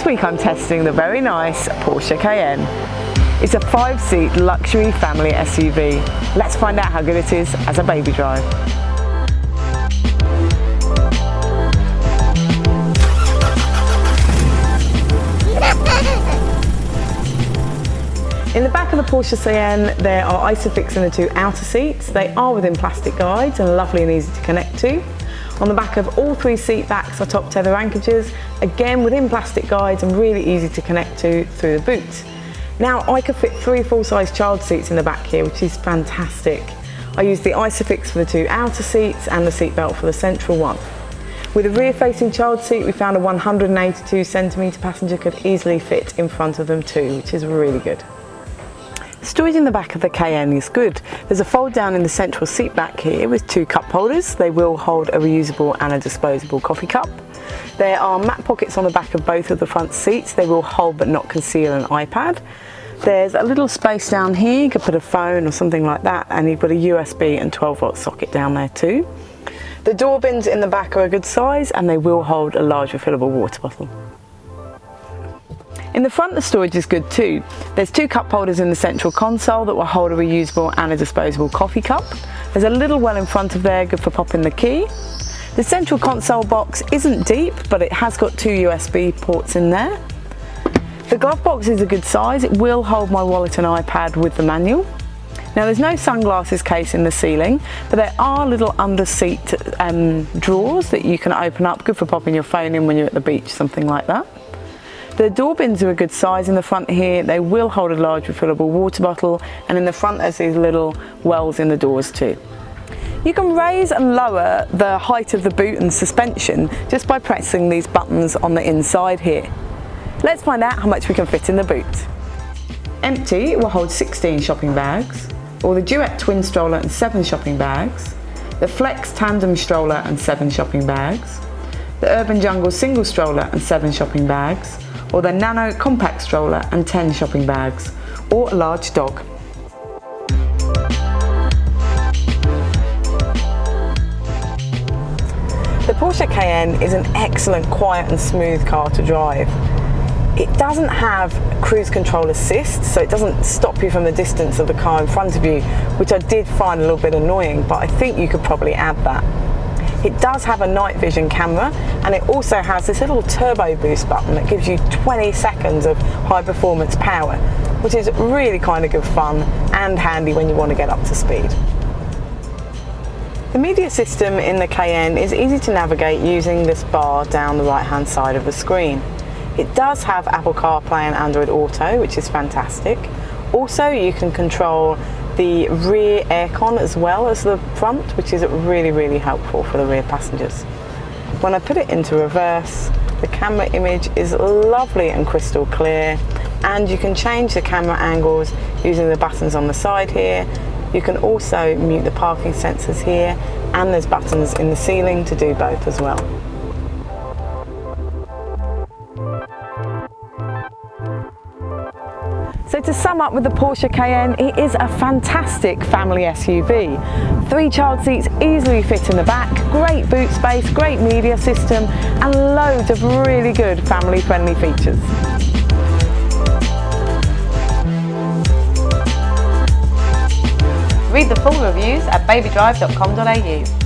This week I'm testing the very nice Porsche Cayenne. It's a 5-seat luxury family SUV. Let's find out how good it is as a baby drive. In the back of the Porsche Cayenne, there are Isofix in the 2 outer seats. They are within plastic guides and lovely and easy to connect to. On the back of all 3 seat backs are top tether anchorages, again within plastic guides and really easy to connect to through the boot. Now I could fit 3 full-size child seats in the back here, which is fantastic. I used the Isofix for the 2 outer seats and the seat belt for the central one. With a rear-facing child seat, we found a 182cm passenger could easily fit in front of them too, which is really good. Storage in the back of the Cayenne is good. There's a fold down in the central seat back here with 2 cup holders. They will hold a reusable and a disposable coffee cup. There are mat pockets on the back of both of the front seats. They will hold but not conceal an iPad. There's a little space down here. You could put a phone or something like that, and you've got a USB and 12-volt socket down there too. The door bins in the back are a good size and they will hold a large refillable water bottle. In the front, the storage is good too. There's 2 cup holders in the central console that will hold a reusable and a disposable coffee cup. There's a little well in front of there, good for popping the key. The central console box isn't deep, but it has got 2 USB ports in there. The glove box is a good size. It will hold my wallet and iPad with the manual. Now there's no sunglasses case in the ceiling, but there are little under seat drawers that you can open up, good for popping your phone in when you're at the beach, something like that. The door bins are a good size in the front here. They will hold a large refillable water bottle, and in the front there's these little wells in the doors too. You can raise and lower the height of the boot and suspension just by pressing these buttons on the inside here. Let's find out how much we can fit in the boot. Empty, it will hold 16 shopping bags, or the Duet twin stroller and 7 shopping bags, the Flex tandem stroller and 7 shopping bags, the Urban Jungle single stroller and 7 shopping bags, or the Nano compact stroller and 10 shopping bags, or a large dog. The Porsche Cayenne is an excellent, quiet and smooth car to drive. It doesn't have cruise control assist, so it doesn't stop you from the distance of the car in front of you, which I did find a little bit annoying, but I think you could probably add that. It does have a night vision camera, and it also has this little turbo boost button that gives you 20 seconds of high performance power, which is really kind of good fun and handy when you want to get up to speed. The media system in the Cayenne is easy to navigate using this bar down the right hand side of the screen. It does have Apple CarPlay and Android Auto, which is fantastic. Also, you can control the rear aircon as well as the front, which is really helpful for the rear passengers. When I put it into reverse, the camera image is lovely and crystal clear, and you can change the camera angles using the buttons on the side here. You can also mute the parking sensors here, and there's buttons in the ceiling to do both as well. So to sum up with the Porsche Cayenne, it is a fantastic family SUV. 3 child seats easily fit in the back, great boot space, great media system, and loads of really good family-friendly features. Read the full reviews at BabyDrive.com.au.